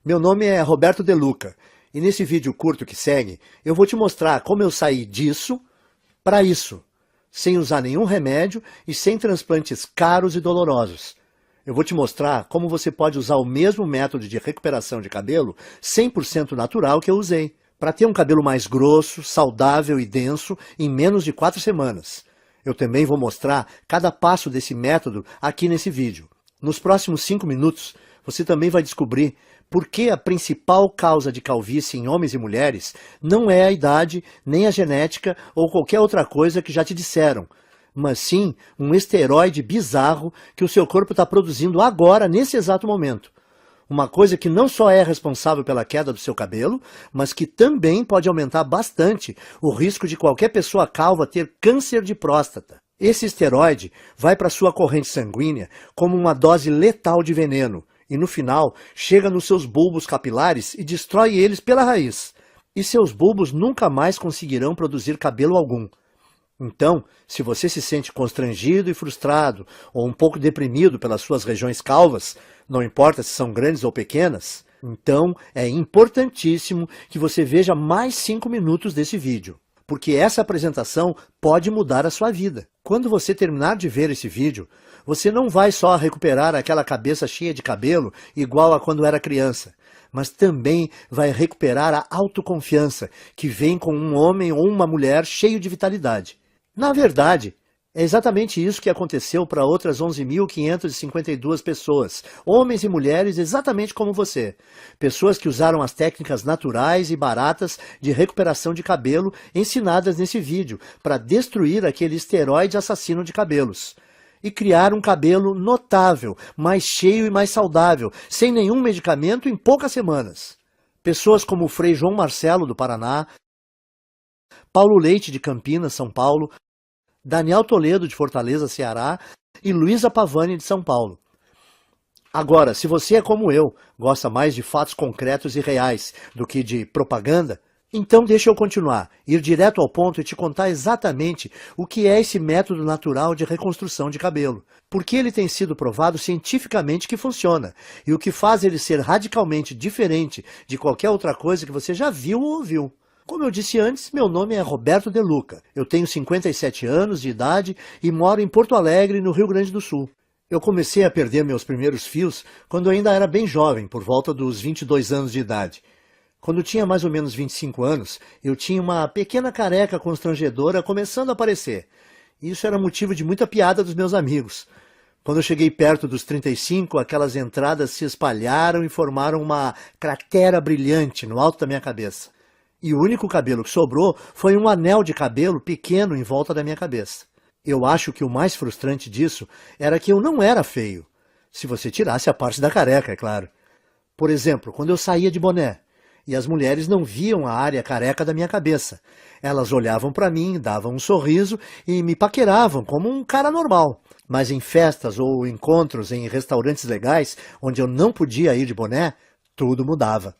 Meu nome é Roberto De Luca e nesse vídeo curto que segue eu vou te mostrar como eu saí disso para isso, sem usar nenhum remédio e sem transplantes caros e dolorosos. Eu vou te mostrar como você pode usar o mesmo método de recuperação de cabelo 100% natural que eu usei, para ter um cabelo mais grosso, saudável e denso em menos de 4 semanas. Eu também vou mostrar cada passo desse método aqui nesse vídeo. Nos próximos 5 minutos, você também vai descobrir por que a principal causa de calvície em homens e mulheres não é a idade, nem a genética ou qualquer outra coisa que já te disseram, mas sim um esteroide bizarro que o seu corpo está produzindo agora, nesse exato momento. Uma coisa que não só é responsável pela queda do seu cabelo, mas que também pode aumentar bastante o risco de qualquer pessoa calva ter câncer de próstata. Esse esteroide vai para sua corrente sanguínea como uma dose letal de veneno e no final chega nos seus bulbos capilares e destrói eles pela raiz. E seus bulbos nunca mais conseguirão produzir cabelo algum. Então, se você se sente constrangido e frustrado ou um pouco deprimido pelas suas regiões calvas, não importa se são grandes ou pequenas, então é importantíssimo que você veja mais 5 minutos desse vídeo, porque essa apresentação pode mudar a sua vida. Quando você terminar de ver esse vídeo, você não vai só recuperar aquela cabeça cheia de cabelo igual a quando era criança, mas também vai recuperar a autoconfiança que vem com um homem ou uma mulher cheio de vitalidade. Na verdade, é exatamente isso que aconteceu para outras 11.552 pessoas, homens e mulheres exatamente como você. Pessoas que usaram as técnicas naturais e baratas de recuperação de cabelo ensinadas nesse vídeo para destruir aquele esteroide assassino de cabelos. E criar um cabelo notável, mais cheio e mais saudável, sem nenhum medicamento em poucas semanas. Pessoas como o Frei João Marcelo, do Paraná, Paulo Leite, de Campinas, São Paulo, Daniel Toledo, de Fortaleza, Ceará, e Luísa Pavani, de São Paulo. Agora, se você é como eu, gosta mais de fatos concretos e reais do que de propaganda, então deixa eu continuar, ir direto ao ponto e te contar exatamente o que é esse método natural de reconstrução de cabelo. Porque ele tem sido provado cientificamente que funciona, e o que faz ele ser radicalmente diferente de qualquer outra coisa que você já viu ou ouviu. Como eu disse antes, meu nome é Roberto De Luca. Eu tenho 57 anos de idade e moro em Porto Alegre, no Rio Grande do Sul. Eu comecei a perder meus primeiros fios quando eu ainda era bem jovem, por volta dos 22 anos de idade. Quando tinha mais ou menos 25 anos, eu tinha uma pequena careca constrangedora começando a aparecer. Isso era motivo de muita piada dos meus amigos. Quando eu cheguei perto dos 35, aquelas entradas se espalharam e formaram uma cratera brilhante no alto da minha cabeça. E o único cabelo que sobrou foi um anel de cabelo pequeno em volta da minha cabeça. Eu acho que o mais frustrante disso era que eu não era feio. Se você tirasse a parte da careca, é claro. Por exemplo, quando eu saía de boné, e as mulheres não viam a área careca da minha cabeça. Elas olhavam para mim, davam um sorriso e me paqueravam como um cara normal. Mas em festas ou encontros em restaurantes legais, onde eu não podia ir de boné, tudo mudava.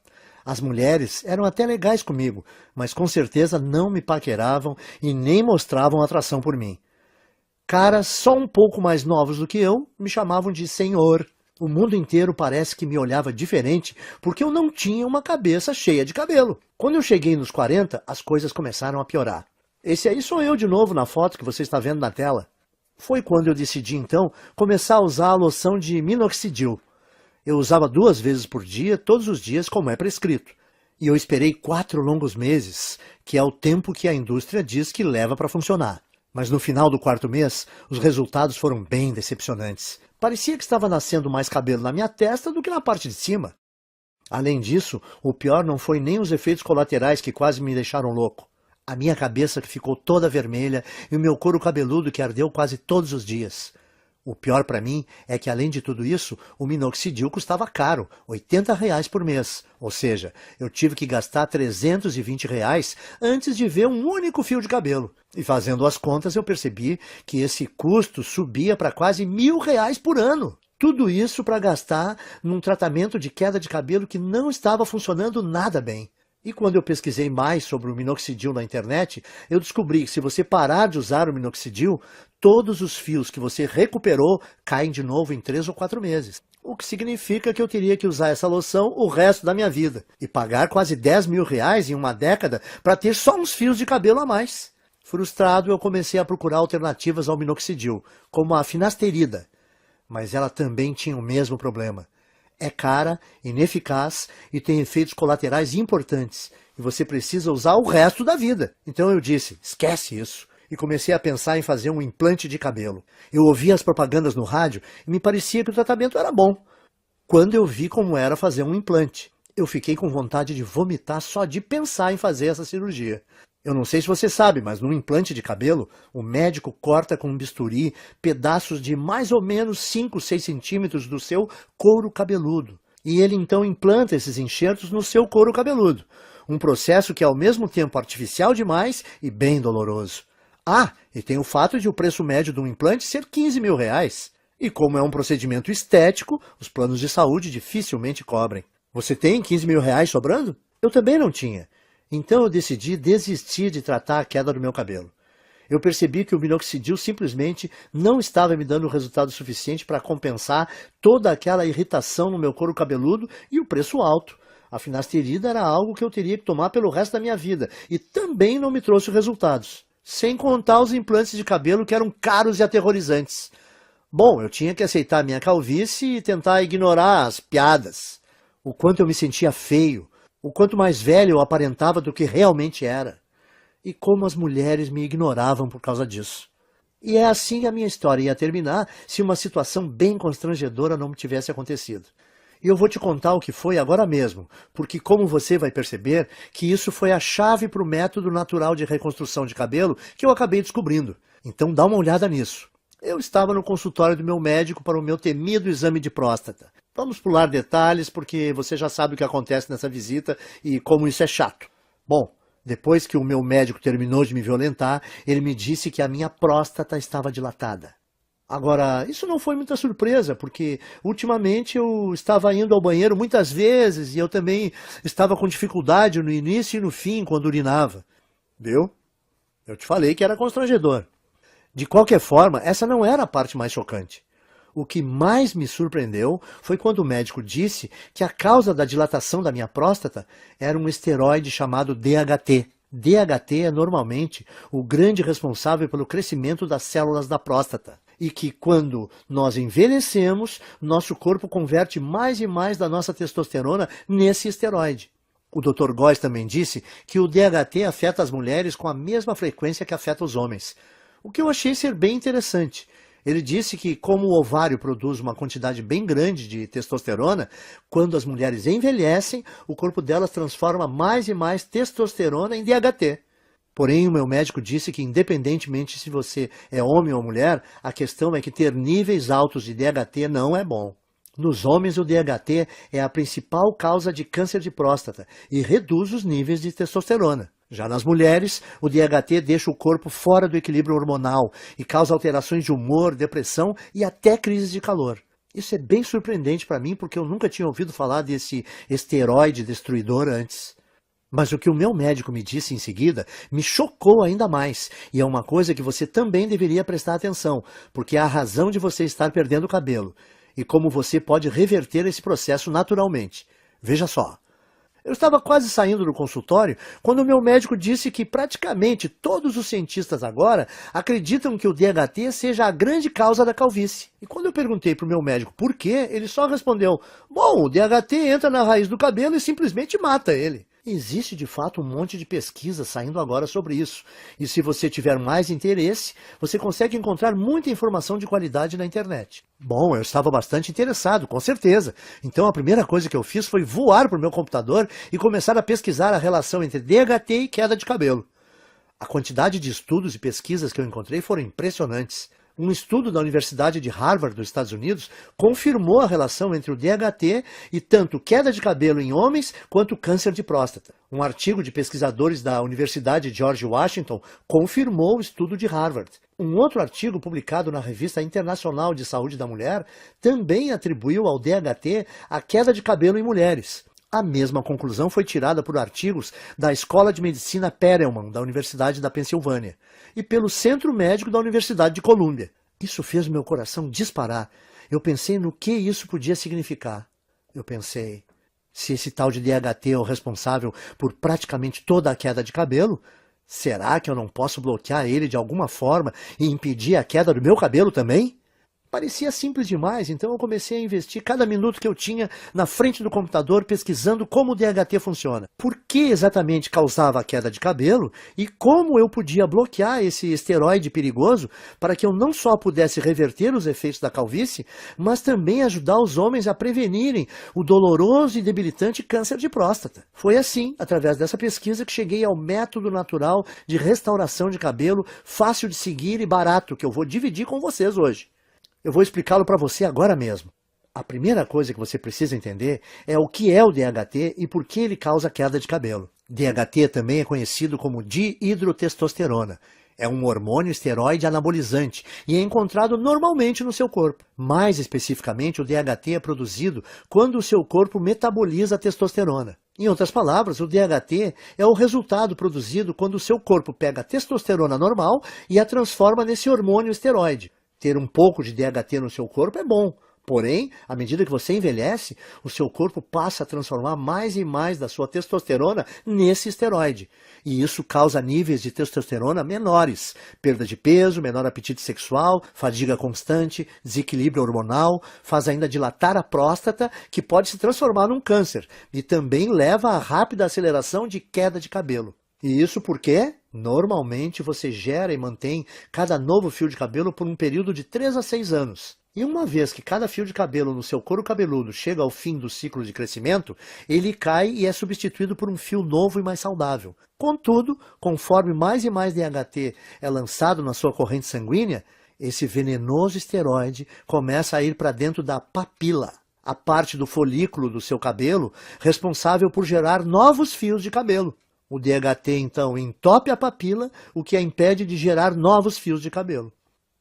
As mulheres eram até legais comigo, mas com certeza não me paqueravam e nem mostravam atração por mim. Caras só um pouco mais novos do que eu me chamavam de senhor. O mundo inteiro parece que me olhava diferente porque eu não tinha uma cabeça cheia de cabelo. Quando eu cheguei nos 40, as coisas começaram a piorar. Esse aí sou eu de novo na foto que você está vendo na tela. Foi quando eu decidi então começar a usar a loção de minoxidil. Eu usava 2 vezes por dia, todos os dias, como é prescrito. E eu esperei 4 longos meses, que é o tempo que a indústria diz que leva para funcionar. Mas no final do 4º mês, os resultados foram bem decepcionantes. Parecia que estava nascendo mais cabelo na minha testa do que na parte de cima. Além disso, o pior não foi nem os efeitos colaterais que quase me deixaram louco. A minha cabeça que ficou toda vermelha e o meu couro cabeludo que ardeu quase todos os dias. O pior para mim é que, além de tudo isso, o minoxidil custava caro, R$80 por mês. Ou seja, eu tive que gastar R$320 antes de ver um único fio de cabelo. E fazendo as contas, eu percebi que esse custo subia para quase R$1.000 por ano. Tudo isso para gastar num tratamento de queda de cabelo que não estava funcionando nada bem. E quando eu pesquisei mais sobre o minoxidil na internet, eu descobri que se você parar de usar o minoxidil, todos os fios que você recuperou caem de novo em 3 ou 4 meses. o que significa que eu teria que usar essa loção o resto da minha vida e pagar quase 10 mil reais em uma década para ter só uns fios de cabelo a mais. Frustrado, eu comecei a procurar alternativas ao minoxidil, como a finasterida, mas ela também tinha o mesmo problema. É cara, ineficaz e tem efeitos colaterais importantes, e você precisa usar o resto da vida. Então eu disse, esquece isso, e comecei a pensar em fazer um implante de cabelo. Eu ouvia as propagandas no rádio e me parecia que o tratamento era bom. Quando eu vi como era fazer um implante, eu fiquei com vontade de vomitar só de pensar em fazer essa cirurgia. Eu não sei se você sabe, mas no implante de cabelo, o médico corta com um bisturi pedaços de mais ou menos 5, 6 centímetros do seu couro cabeludo. E ele então implanta esses enxertos no seu couro cabeludo. Um processo que é ao mesmo tempo artificial demais e bem doloroso. Ah, e tem o fato de o preço médio de um implante ser 15 mil reais. E como é um procedimento estético, os planos de saúde dificilmente cobrem. Você tem 15 mil reais sobrando? Eu também não tinha. Então eu decidi desistir de tratar a queda do meu cabelo. Eu percebi que o minoxidil simplesmente não estava me dando resultado suficiente para compensar toda aquela irritação no meu couro cabeludo e o preço alto. A finasterida era algo que eu teria que tomar pelo resto da minha vida e também não me trouxe resultados. Sem contar os implantes de cabelo que eram caros e aterrorizantes. Bom, eu tinha que aceitar minha calvície e tentar ignorar as piadas. O quanto eu me sentia feio. O quanto mais velho eu aparentava do que realmente era. E como as mulheres me ignoravam por causa disso. E é assim que a minha história ia terminar se uma situação bem constrangedora não tivesse acontecido. E eu vou te contar o que foi agora mesmo, porque como você vai perceber, que isso foi a chave para o método natural de reconstrução de cabelo que eu acabei descobrindo. Então dá uma olhada nisso. Eu estava no consultório do meu médico para o meu temido exame de próstata. Vamos pular detalhes, porque você já sabe o que acontece nessa visita e como isso é chato. Bom, depois que o meu médico terminou de me violentar, ele me disse que a minha próstata estava dilatada. Agora, isso não foi muita surpresa, porque ultimamente eu estava indo ao banheiro muitas vezes e eu também estava com dificuldade no início e no fim quando urinava. Viu? Eu te falei que era constrangedor. De qualquer forma, essa não era a parte mais chocante. O que mais me surpreendeu foi quando o médico disse que a causa da dilatação da minha próstata era um esteroide chamado DHT. DHT é normalmente o grande responsável pelo crescimento das células da próstata. E que quando nós envelhecemos, nosso corpo converte mais e mais da nossa testosterona nesse esteroide. O Dr. Góes também disse que o DHT afeta as mulheres com a mesma frequência que afeta os homens. O que eu achei ser bem interessante. Ele disse que, como o ovário produz uma quantidade bem grande de testosterona, quando as mulheres envelhecem, o corpo delas transforma mais e mais testosterona em DHT. Porém, o meu médico disse que, independentemente se você é homem ou mulher, a questão é que ter níveis altos de DHT não é bom. Nos homens, o DHT é a principal causa de câncer de próstata e reduz os níveis de testosterona. Já nas mulheres, o DHT deixa o corpo fora do equilíbrio hormonal e causa alterações de humor, depressão e até crises de calor. Isso é bem surpreendente para mim porque eu nunca tinha ouvido falar desse esteroide destruidor antes. Mas o que o meu médico me disse em seguida me chocou ainda mais, e é uma coisa que você também deveria prestar atenção, porque é a razão de você estar perdendo o cabelo, e como você pode reverter esse processo naturalmente. Veja só. Eu estava quase saindo do consultório quando o meu médico disse que praticamente todos os cientistas agora acreditam que o DHT seja a grande causa da calvície. E quando eu perguntei para o meu médico por quê, ele só respondeu, bom, o DHT entra na raiz do cabelo e simplesmente mata ele. Existe de fato um monte de pesquisa saindo agora sobre isso. E se você tiver mais interesse, você consegue encontrar muita informação de qualidade na internet. Bom, eu estava bastante interessado, com certeza. Então a primeira coisa que eu fiz foi voar para o meu computador e começar a pesquisar a relação entre DHT e queda de cabelo. A quantidade de estudos e pesquisas que eu encontrei foram impressionantes. Um estudo da Universidade de Harvard, dos Estados Unidos, confirmou a relação entre o DHT e tanto queda de cabelo em homens quanto câncer de próstata. Um artigo de pesquisadores da Universidade George Washington confirmou o estudo de Harvard. Um outro artigo publicado na Revista Internacional de Saúde da Mulher também atribuiu ao DHT a queda de cabelo em mulheres. A mesma conclusão foi tirada por artigos da Escola de Medicina Perelman, da Universidade da Pensilvânia, e pelo Centro Médico da Universidade de Colômbia. Isso fez meu coração disparar. eu pensei no que isso podia significar. Eu pensei, se esse tal de DHT é o responsável por praticamente toda a queda de cabelo, será que eu não posso bloquear ele de alguma forma e impedir a queda do meu cabelo também? Parecia simples demais, então eu comecei a investir cada minuto que eu tinha na frente do computador pesquisando como o DHT funciona. Por que exatamente causava a queda de cabelo e como eu podia bloquear esse esteroide perigoso para que eu não só pudesse reverter os efeitos da calvície, mas também ajudar os homens a prevenirem o doloroso e debilitante câncer de próstata. Foi assim, através dessa pesquisa, que cheguei ao método natural de restauração de cabelo, fácil de seguir e barato, que eu vou dividir com vocês hoje. Eu vou explicá-lo para você agora mesmo. A primeira coisa que você precisa entender é o que é o DHT e por que ele causa queda de cabelo. DHT também é conhecido como dihidrotestosterona. É um hormônio esteroide anabolizante e é encontrado normalmente no seu corpo. Mais especificamente, o DHT é produzido quando o seu corpo metaboliza a testosterona. Em outras palavras, o DHT é o resultado produzido quando o seu corpo pega a testosterona normal e a transforma nesse hormônio esteroide. Ter um pouco de DHT no seu corpo é bom, porém, à medida que você envelhece, o seu corpo passa a transformar mais e mais da sua testosterona nesse esteroide. E isso causa níveis de testosterona menores, perda de peso, menor apetite sexual, fadiga constante, desequilíbrio hormonal, faz ainda dilatar a próstata, que pode se transformar num câncer, e também leva a rápida aceleração de queda de cabelo. E isso porque, normalmente, você gera e mantém cada novo fio de cabelo por um período de 3 a 6 anos. E uma vez que cada fio de cabelo no seu couro cabeludo chega ao fim do ciclo de crescimento, ele cai e é substituído por um fio novo e mais saudável. Contudo, conforme mais e mais DHT é lançado na sua corrente sanguínea, esse venenoso esteroide começa a ir para dentro da papila, a parte do folículo do seu cabelo responsável por gerar novos fios de cabelo. O DHT, então, entope a papila, o que a impede de gerar novos fios de cabelo.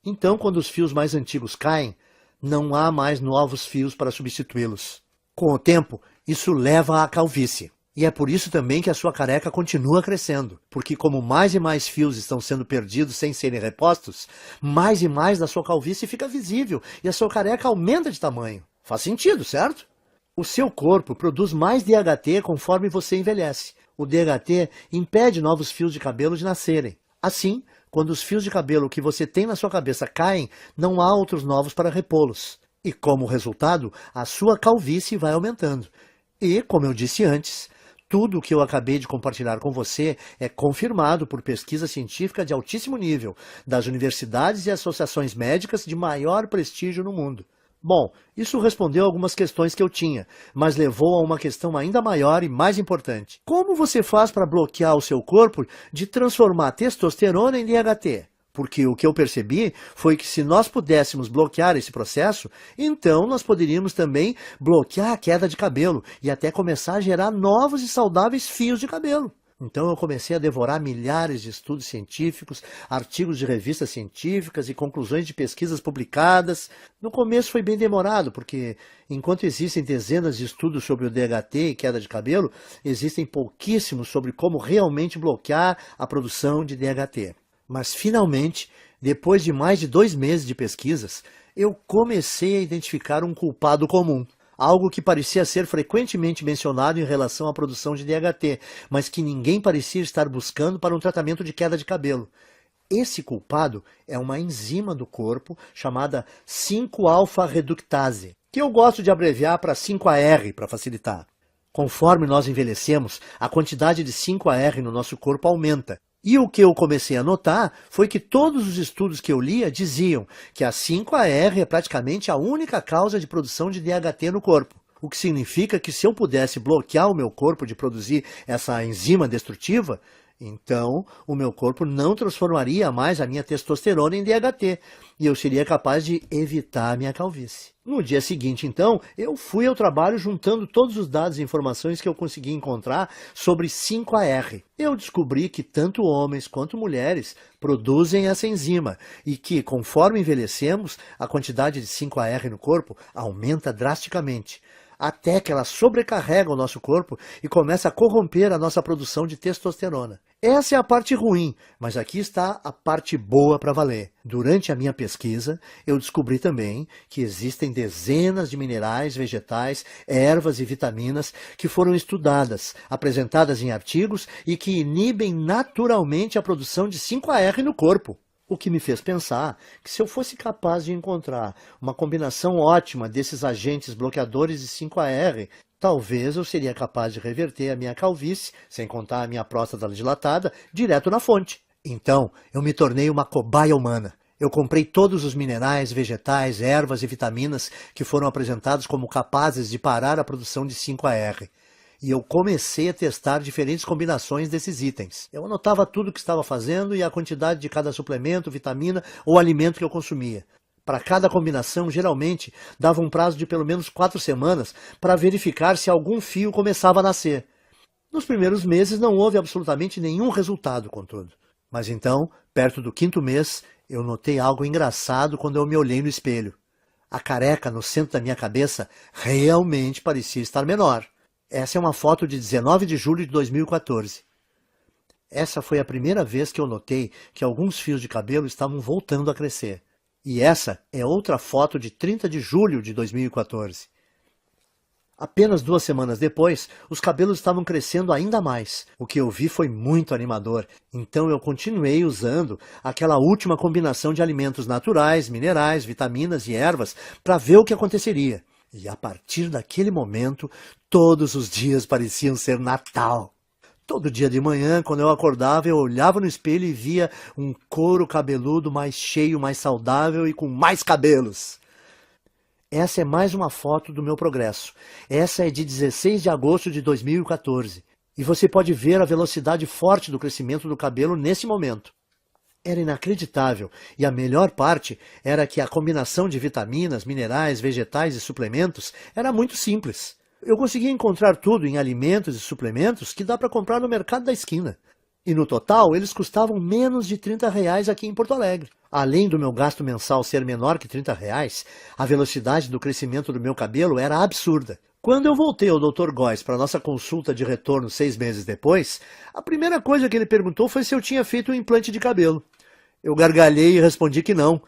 Então, quando os fios mais antigos caem, não há mais novos fios para substituí-los. Com o tempo, isso leva à calvície. E é por isso também que a sua careca continua crescendo, porque como mais e mais fios estão sendo perdidos sem serem repostos, mais e mais da sua calvície fica visível e a sua careca aumenta de tamanho. Faz sentido, certo? O seu corpo produz mais DHT conforme você envelhece. O DHT impede novos fios de cabelo de nascerem. Assim, quando os fios de cabelo que você tem na sua cabeça caem, não há outros novos para repô-los. E como resultado, a sua calvície vai aumentando. E, como eu disse antes, tudo o que eu acabei de compartilhar com você é confirmado por pesquisa científica de altíssimo nível, das universidades e associações médicas de maior prestígio no mundo. Bom, isso respondeu algumas questões que eu tinha, mas levou a uma questão ainda maior e mais importante. Como você faz para bloquear o seu corpo de transformar testosterona em DHT? Porque o que eu percebi foi que se nós pudéssemos bloquear esse processo, então nós poderíamos também bloquear a queda de cabelo e até começar a gerar novos e saudáveis fios de cabelo. Então eu comecei a devorar milhares de estudos científicos, artigos de revistas científicas e conclusões de pesquisas publicadas. No começo foi bem demorado, porque enquanto existem dezenas de estudos sobre o DHT e queda de cabelo, existem pouquíssimos sobre como realmente bloquear a produção de DHT. Mas finalmente, depois de mais de 2 meses de pesquisas, eu comecei a identificar um culpado comum. Algo que parecia ser frequentemente mencionado em relação à produção de DHT, mas que ninguém parecia estar buscando para um tratamento de queda de cabelo. Esse culpado é uma enzima do corpo chamada 5-alfa-reductase, que eu gosto de abreviar para 5-AR para facilitar. Conforme nós envelhecemos, a quantidade de 5-AR no nosso corpo aumenta. E o que eu comecei a notar foi que todos os estudos que eu lia diziam que a 5-AR é praticamente a única causa de produção de DHT no corpo. O que significa que se eu pudesse bloquear o meu corpo de produzir essa enzima destrutiva, então o meu corpo não transformaria mais a minha testosterona em DHT e eu seria capaz de evitar a minha calvície. No dia seguinte, então, eu fui ao trabalho juntando todos os dados e informações que eu consegui encontrar sobre 5-AR. Eu descobri que tanto homens quanto mulheres produzem essa enzima e que, conforme envelhecemos, a quantidade de 5-AR no corpo aumenta drasticamente. até que ela sobrecarrega o nosso corpo e começa a corromper a nossa produção de testosterona. Essa é a parte ruim, mas aqui está a parte boa para valer. Durante a minha pesquisa, eu descobri também que existem dezenas de minerais, vegetais, ervas e vitaminas que foram estudadas, apresentadas em artigos e que inibem naturalmente a produção de 5-AR no corpo. O que me fez pensar que se eu fosse capaz de encontrar uma combinação ótima desses agentes bloqueadores de 5-AR, talvez eu seria capaz de reverter a minha calvície, sem contar a minha próstata dilatada, direto na fonte. Então, eu me tornei uma cobaia humana. Eu comprei todos os minerais, vegetais, ervas e vitaminas que foram apresentados como capazes de parar a produção de 5-AR. E eu comecei a testar diferentes combinações desses itens. Eu anotava tudo o que estava fazendo e a quantidade de cada suplemento, vitamina ou alimento que eu consumia. Para cada combinação, geralmente, dava um prazo de pelo menos 4 semanas para verificar se algum fio começava a nascer. Nos primeiros meses não houve absolutamente nenhum resultado, contudo. Mas então, perto do 5º mês, eu notei algo engraçado quando eu me olhei no espelho. A careca no centro da minha cabeça realmente parecia estar menor. Essa é uma foto de 19 de julho de 2014. Essa foi a primeira vez que eu notei que alguns fios de cabelo estavam voltando a crescer. E essa é outra foto de 30 de julho de 2014. Apenas 2 semanas depois, os cabelos estavam crescendo ainda mais. O que eu vi foi muito animador, então eu continuei usando aquela última combinação de alimentos naturais, minerais, vitaminas e ervas para ver o que aconteceria. E a partir daquele momento, todos os dias pareciam ser Natal. Todo dia de manhã, quando eu acordava, eu olhava no espelho e via um couro cabeludo mais cheio, mais saudável e com mais cabelos. Essa é mais uma foto do meu progresso. Essa é de 16 de agosto de 2014. E você pode ver a velocidade forte do crescimento do cabelo nesse momento. Era inacreditável, e a melhor parte era que a combinação de vitaminas, minerais, vegetais e suplementos era muito simples. Eu conseguia encontrar tudo em alimentos e suplementos que dá para comprar no mercado da esquina. E no total, eles custavam menos de R$30 aqui em Porto Alegre. Além do meu gasto mensal ser menor que R$30, a velocidade do crescimento do meu cabelo era absurda. Quando eu voltei ao Dr. Góes para nossa consulta de retorno 6 meses depois, a primeira coisa que ele perguntou foi se eu tinha feito um implante de cabelo. Eu gargalhei e respondi que não.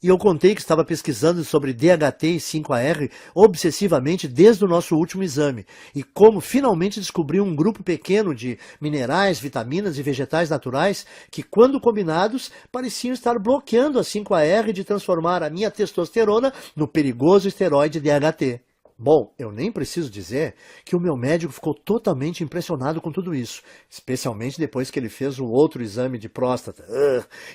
E eu contei que estava pesquisando sobre DHT e 5-AR obsessivamente desde o nosso último exame, e como finalmente descobri um grupo pequeno de minerais, vitaminas e vegetais naturais que, quando combinados, pareciam estar bloqueando a 5-AR de transformar a minha testosterona no perigoso esteroide DHT. Bom, eu nem preciso dizer que o meu médico ficou totalmente impressionado com tudo isso, especialmente depois que ele fez um outro exame de próstata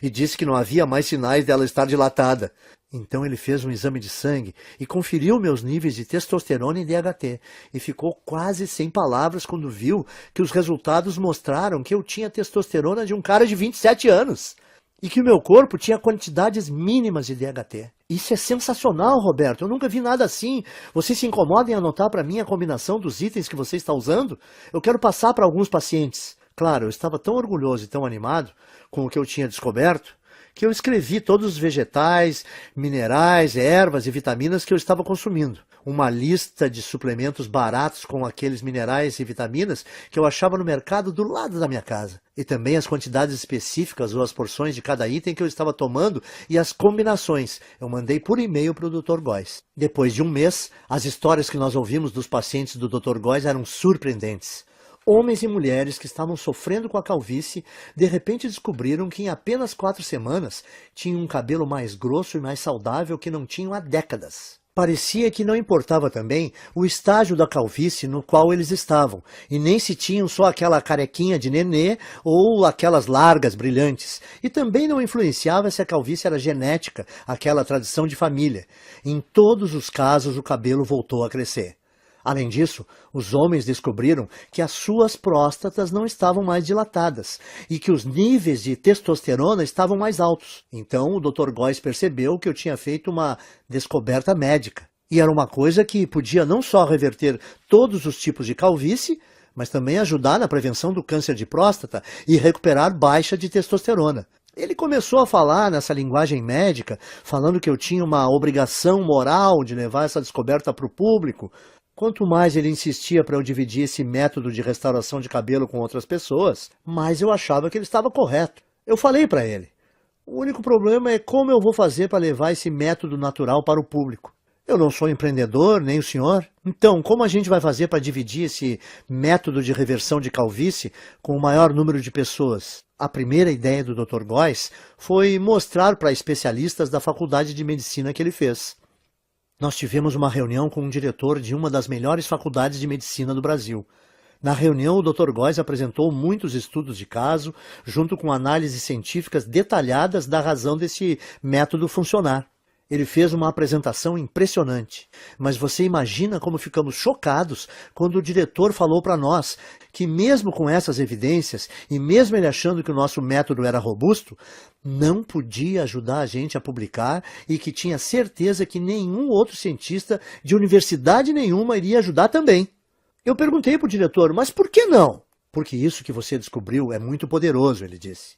e disse que não havia mais sinais dela estar dilatada. Então ele fez um exame de sangue e conferiu meus níveis de testosterona e DHT e ficou quase sem palavras quando viu que os resultados mostraram que eu tinha testosterona de um cara de 27 anos. E que o meu corpo tinha quantidades mínimas de DHT. Isso é sensacional, Roberto. Eu nunca vi nada assim. Você se incomoda em anotar para mim a combinação dos itens que você está usando? Eu quero passar para alguns pacientes. Claro, eu estava tão orgulhoso e tão animado com o que eu tinha descoberto, que eu escrevi todos os vegetais, minerais, ervas e vitaminas que eu estava consumindo. Uma lista de suplementos baratos com aqueles minerais e vitaminas que eu achava no mercado do lado da minha casa. E também as quantidades específicas ou as porções de cada item que eu estava tomando e as combinações. Eu mandei por e-mail para o Dr. Góes. Depois de um mês, as histórias que nós ouvimos dos pacientes do Dr. Góes eram surpreendentes. Homens e mulheres que estavam sofrendo com a calvície, de repente descobriram que em apenas 4 semanas tinham um cabelo mais grosso e mais saudável que não tinham há décadas. Parecia que não importava também o estágio da calvície no qual eles estavam, e nem se tinham só aquela carequinha de nenê ou aquelas largas brilhantes, e também não influenciava se a calvície era genética, aquela tradição de família. Em todos os casos o cabelo voltou a crescer. Além disso, os homens descobriram que as suas próstatas não estavam mais dilatadas e que os níveis de testosterona estavam mais altos. Então o Dr. Góes percebeu que eu tinha feito uma descoberta médica. E era uma coisa que podia não só reverter todos os tipos de calvície, mas também ajudar na prevenção do câncer de próstata e recuperar baixa de testosterona. Ele começou a falar nessa linguagem médica, falando que eu tinha uma obrigação moral de levar essa descoberta para o público. Quanto mais ele insistia para eu dividir esse método de restauração de cabelo com outras pessoas, mais eu achava que ele estava correto. Eu falei para ele: o único problema é como eu vou fazer para levar esse método natural para o público. Eu não sou empreendedor, nem o senhor. Então, como a gente vai fazer para dividir esse método de reversão de calvície com o maior número de pessoas? A primeira ideia do Dr. Góes foi mostrar para especialistas da faculdade de medicina que ele fez. Nós tivemos uma reunião com um diretor de uma das melhores faculdades de medicina do Brasil. Na reunião, o Dr. Góes apresentou muitos estudos de caso, junto com análises científicas detalhadas da razão desse método funcionar. Ele fez uma apresentação impressionante, mas você imagina como ficamos chocados quando o diretor falou para nós que mesmo com essas evidências, e mesmo ele achando que o nosso método era robusto, não podia ajudar a gente a publicar e que tinha certeza que nenhum outro cientista de universidade nenhuma iria ajudar também. Eu perguntei para o diretor: mas por que não? Porque isso que você descobriu é muito poderoso, ele disse.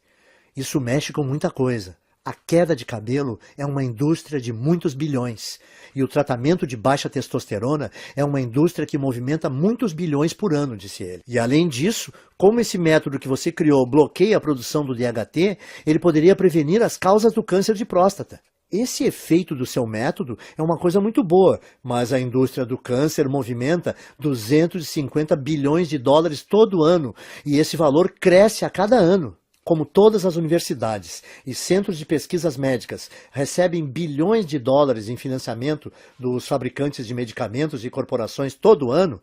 Isso mexe com muita coisa. A queda de cabelo é uma indústria de muitos bilhões, e o tratamento de baixa testosterona é uma indústria que movimenta muitos bilhões por ano, disse ele. E além disso, como esse método que você criou bloqueia a produção do DHT, ele poderia prevenir as causas do câncer de próstata. Esse efeito do seu método é uma coisa muito boa, mas a indústria do câncer movimenta 250 bilhões de dólares todo ano, e esse valor cresce a cada ano. Como todas as universidades e centros de pesquisas médicas recebem bilhões de dólares em financiamento dos fabricantes de medicamentos e corporações todo ano,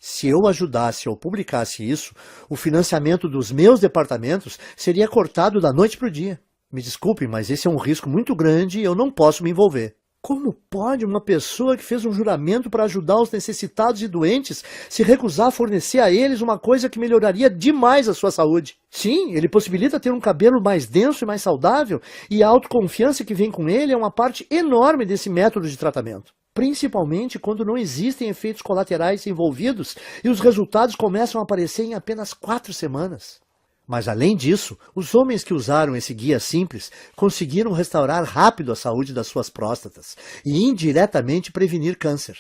se eu ajudasse ou publicasse isso, o financiamento dos meus departamentos seria cortado da noite para o dia. Me desculpe, mas esse é um risco muito grande e eu não posso me envolver. Como pode uma pessoa que fez um juramento para ajudar os necessitados e doentes se recusar a fornecer a eles uma coisa que melhoraria demais a sua saúde? Sim, ele possibilita ter um cabelo mais denso e mais saudável, e a autoconfiança que vem com ele é uma parte enorme desse método de tratamento. Principalmente quando não existem efeitos colaterais envolvidos e os resultados começam a aparecer em apenas 4 semanas. Mas além disso, os homens que usaram esse guia simples conseguiram restaurar rápido a saúde das suas próstatas e indiretamente prevenir câncer.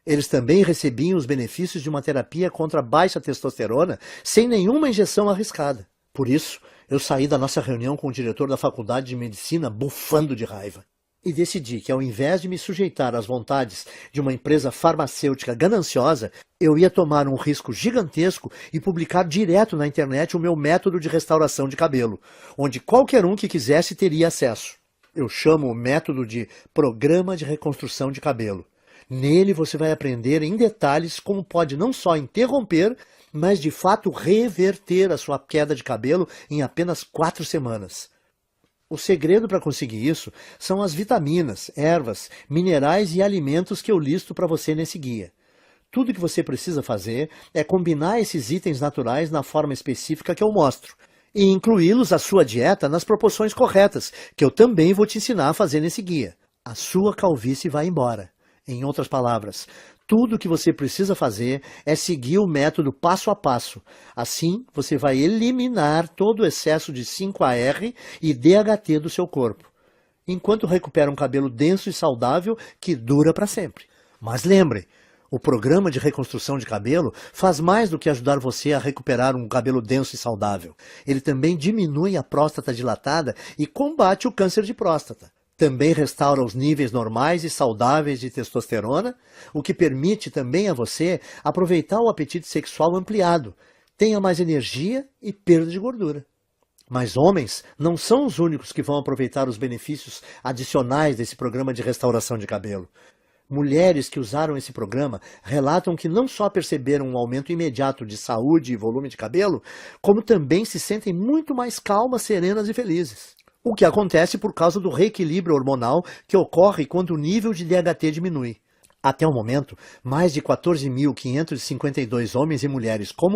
Eles também recebiam os benefícios de uma terapia contra a baixa testosterona sem nenhuma injeção arriscada. Por isso, eu saí da nossa reunião com o diretor da faculdade de medicina bufando de raiva. E decidi que, ao invés de me sujeitar às vontades de uma empresa farmacêutica gananciosa, eu ia tomar um risco gigantesco e publicar direto na internet o meu método de restauração de cabelo, onde qualquer um que quisesse teria acesso. Eu chamo o método de Programa de Reconstrução de Cabelo. Nele você vai aprender em detalhes como pode não só interromper, mas de fato reverter a sua queda de cabelo em apenas 4 semanas. O segredo para conseguir isso são as vitaminas, ervas, minerais e alimentos que eu listo para você nesse guia. Tudo que você precisa fazer é combinar esses itens naturais na forma específica que eu mostro e incluí-los à sua dieta nas proporções corretas, que eu também vou te ensinar a fazer nesse guia. A sua calvície vai embora. Em outras palavras, tudo o que você precisa fazer é seguir o método passo a passo. Assim, você vai eliminar todo o excesso de 5-AR e DHT do seu corpo, enquanto recupera um cabelo denso e saudável que dura para sempre. Mas lembre, o programa de reconstrução de cabelo faz mais do que ajudar você a recuperar um cabelo denso e saudável. Ele também diminui a próstata dilatada e combate o câncer de próstata. Também restaura os níveis normais e saudáveis de testosterona, o que permite também a você aproveitar o apetite sexual ampliado, tenha mais energia e perda de gordura. Mas homens não são os únicos que vão aproveitar os benefícios adicionais desse programa de restauração de cabelo. Mulheres que usaram esse programa relatam que não só perceberam um aumento imediato de saúde e volume de cabelo, como também se sentem muito mais calmas, serenas e felizes. O que acontece por causa do reequilíbrio hormonal que ocorre quando o nível de DHT diminui. Até o momento, mais de 14.552 homens e mulheres como